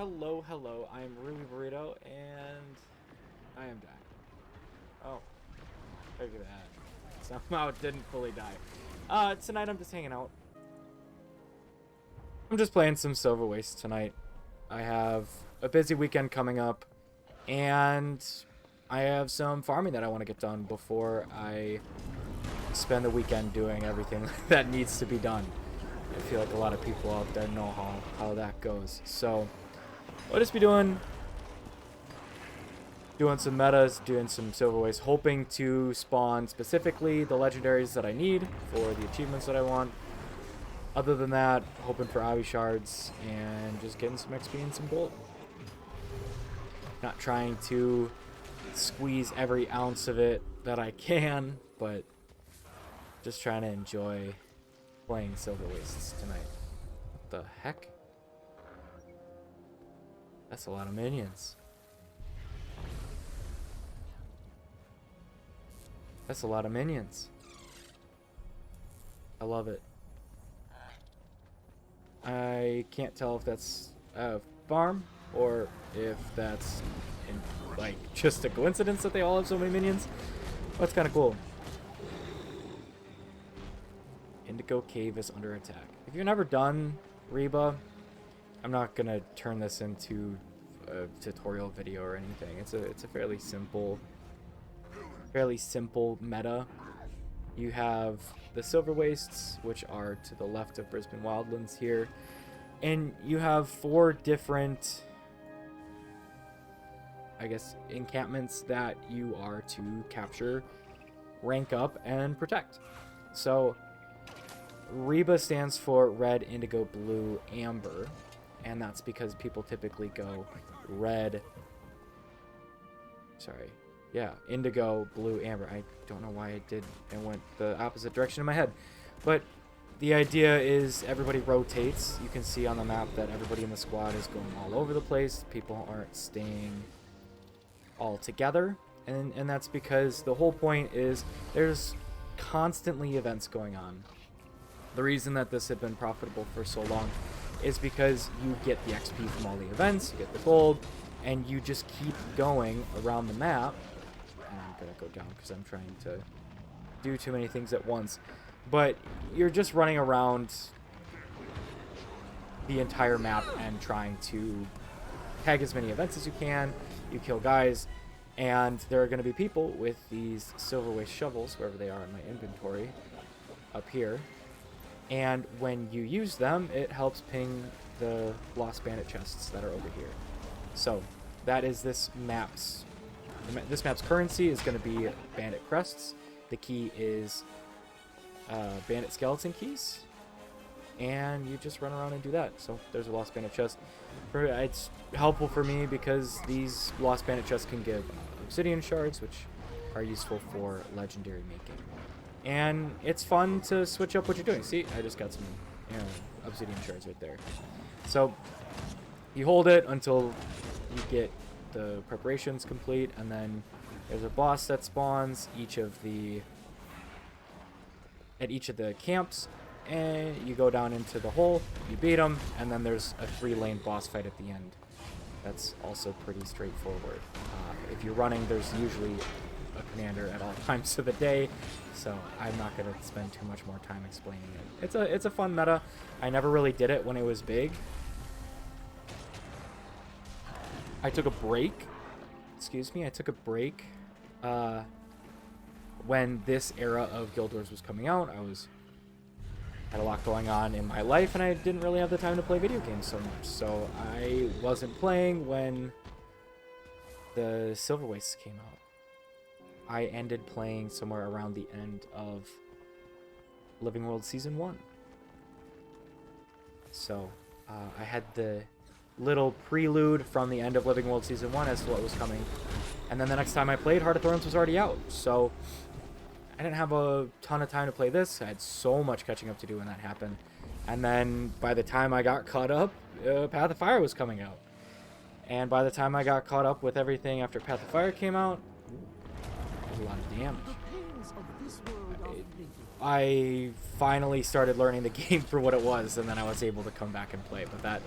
Hello, hello, I'm Ruby Burrito, and I am dying. Oh, look at that. Somehow it didn't fully die. Tonight I'm just hanging out. I'm just playing some Silverwastes tonight. I have a busy weekend coming up, and I have some farming that I want to get done before I spend the weekend doing everything that needs to be done. I feel like a lot of people out there know how that goes. So I'll just be doing some metas, doing some Silverwastes, hoping to spawn specifically the legendaries that I need for the achievements that I want. Other than that, hoping for obby shards and just getting some XP and some gold. Not trying to squeeze every ounce of it that I can, but just trying to enjoy playing Silverwastes tonight. What the heck? That's a lot of minions. That's a lot of minions. I love it. I can't tell if that's a farm or if that's like just a coincidence that they all have so many minions. That's kind of cool. Indigo Cave is under attack. If you've never done Reba, I'm not gonna turn this into a tutorial video or anything. It's a fairly simple meta. You have the Silverwastes, which are to the left of Brisbane Wildlands here, and you have 4 different, I guess, encampments that you are to capture, rank up, and protect. So Reba stands for red, indigo, blue, amber, and that's because people typically go red, indigo, blue, amber. I don't know why I went the opposite direction in my head. But the idea is everybody rotates. You can see on the map that everybody in the squad is going all over the place. People aren't staying all together. And that's because the whole point is there's constantly events going on. The reason that this had been profitable for so long is because you get the XP from all the events, you get the gold, and you just keep going around the map. And I'm gonna go down because I'm trying to do too many things at once. But you're just running around the entire map and trying to tag as many events as you can. You kill guys, and there are going to be people with these Silverwaste shovels, wherever they are in my inventory, up here. And when you use them, it helps ping the Lost Bandit chests that are over here. So that is this map's currency is going to be bandit crests. The key is bandit skeleton keys, and you just run around and do that. So there's a Lost Bandit chest. It's helpful for me because these Lost Bandit chests can give obsidian shards, which are useful for legendary making. And it's fun to switch up what you're doing. See, I just got some obsidian shards right there. So you hold it until you get the preparations complete, and then there's a boss that spawns at each of the camps, and you go down into the hole, you beat them, and then there's a 3-lane boss fight at the end. That's also pretty straightforward. If you're running, there's usually a commander at all times of the day, so I'm not going to spend too much more time explaining it. It's a fun meta. I never really did it when it was big. I took a break. I took a break when this era of Guild Wars was coming out. I had a lot going on in my life, and I didn't really have the time to play video games so much. So I wasn't playing when the Silverwastes came out. I ended playing somewhere around the end of Living World Season 1. So I had the little prelude from the end of Living World Season 1 as to what was coming. And then the next time I played, Heart of Thorns was already out. So I didn't have a ton of time to play this. I had so much catching up to do when that happened. And then by the time I got caught up, Path of Fire was coming out. And by the time I got caught up with everything after Path of Fire came out, there's a lot of damage. I finally started learning the game for what it was, and then I was able to come back and play. But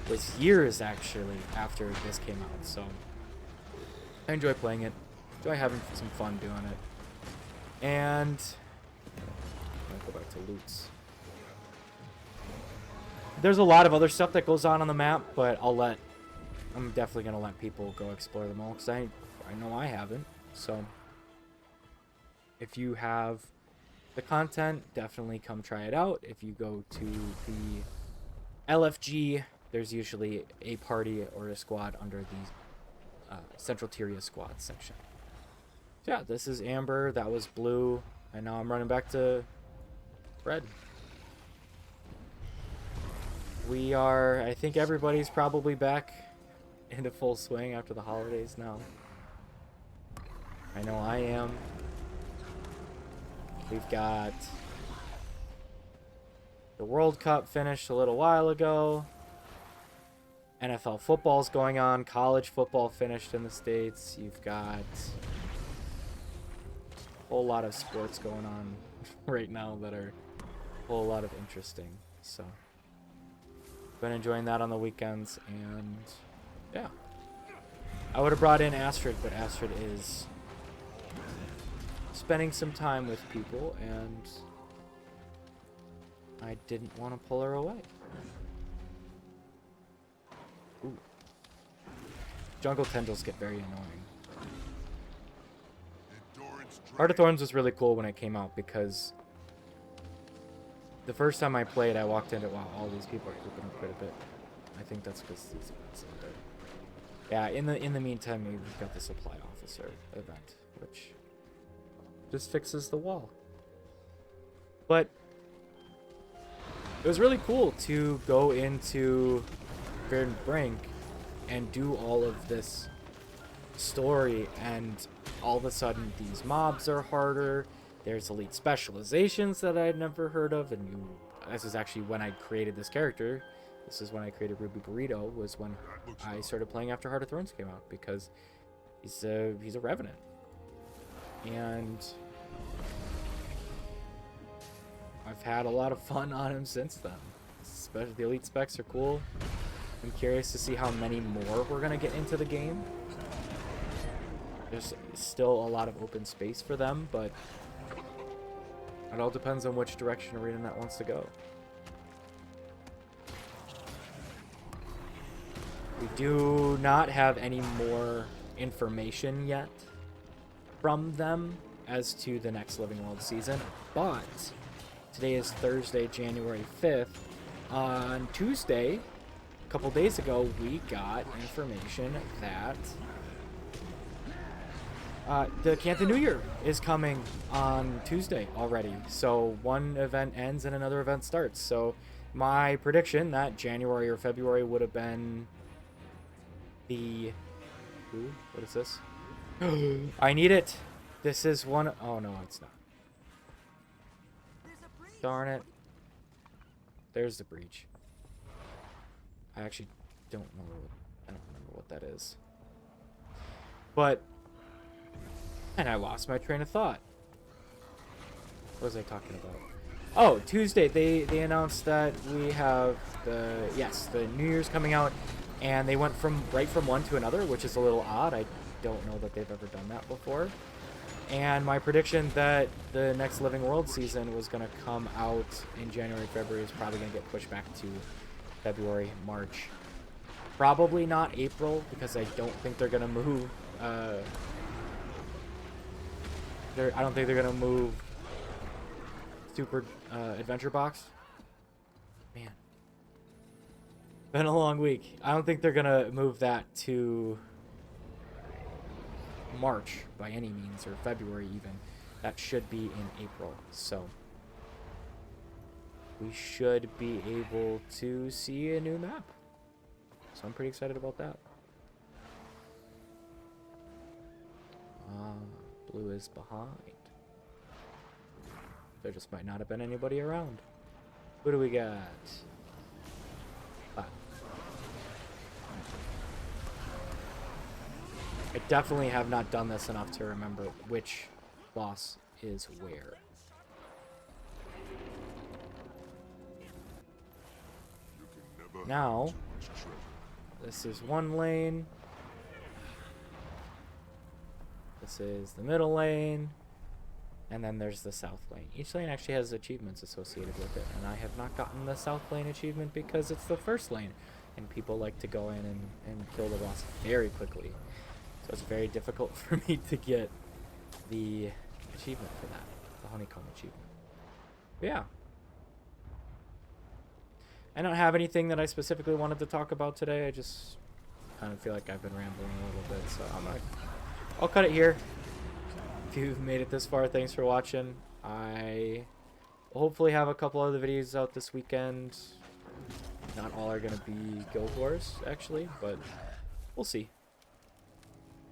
was years actually after this came out. So I enjoy playing it. Enjoy having some fun doing it. And I'll go back to loots. There's a lot of other stuff that goes on the map, but I'm definitely gonna let people go explore them all because I know I haven't. So if you have the content, definitely come try it out. If you go to the LFG, there's usually a party or a squad under the Central Tyria squad section. So yeah, this is Amber, that was Blue, and now I'm running back to Red. I think everybody's probably back into full swing after the holidays now. I know I am. We've got the World Cup finished a little while ago. NFL football's going on. College football finished in the States. You've got a whole lot of sports going on right now that are a whole lot of interesting. So, been enjoying that on the weekends, and yeah. I would have brought in Astrid, but Astrid is spending some time with people, and I didn't want to pull her away. Ooh. Jungle tendrils get very annoying. Heart of Thorns was really cool when it came out because the first time I played, I walked into, wow, all these people are creeping up quite a bit. I think that's because these events are there. Yeah, in the meantime, we've got the supply officer event, which just fixes the wall. But it was really cool to go into Verdant Brink and do all of this story, and all of a sudden these mobs are harder. There's elite specializations that I'd never heard of, and this is actually when I created this character. This is when I created Ruby Burrito, was when I started playing after Heart of Thorns came out, because he's a revenant. And I've had a lot of fun on him since then. Especially the elite specs are cool. I'm curious to see how many more we're gonna get into the game. There's still a lot of open space for them, but it all depends on which direction ArenaNet wants to go. We do not have any more information yet from them as to the next Living World season, but today is Thursday, January 5th. On Tuesday, a couple days ago, we got information that the Cantha New Year is coming on Tuesday already. So one event ends and another event starts. So my prediction that January or February would have been the... Ooh, what is this? I need it. This is one... Oh, no, it's not. Darn it. There's the breach. I actually don't know. I don't remember what that is. But... And I lost my train of thought. What was I talking about? Oh, Tuesday, they announced that we have the New Year's coming out, and they went right from one to another, which is a little odd. I don't know that they've ever done that before. And my prediction that the next Living World season was going to come out in January, February is probably going to get pushed back to February, March. Probably not April, because I don't think they're going to move. I don't think they're going to move Super Adventure Box. Man. Been a long week. I don't think they're going to move that to March by any means, or February even. That should be in April. So we should be able to see a new map. So I'm pretty excited about that. Blue is behind. There just might not have been anybody around. Who do we got? I definitely have not done this enough to remember which boss is where. Now, This is one lane. This is the middle lane. And then there's the south lane. Each lane actually has achievements associated with it. And I have not gotten the south lane achievement because it's the first lane. And people like to go in and kill the boss very quickly. So it's very difficult for me to get the achievement for that. The honeycomb achievement. But yeah. I don't have anything that I specifically wanted to talk about today. I just kind of feel like I've been rambling a little bit. So I'll cut it here. If you've made it this far, thanks for watching. I will hopefully have a couple other videos out this weekend. Not all are going to be Guild Wars, actually, but we'll see.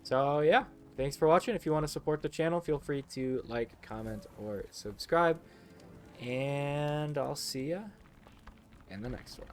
So, yeah. Thanks for watching. If you want to support the channel, feel free to like, comment, or subscribe. And I'll see ya in the next one.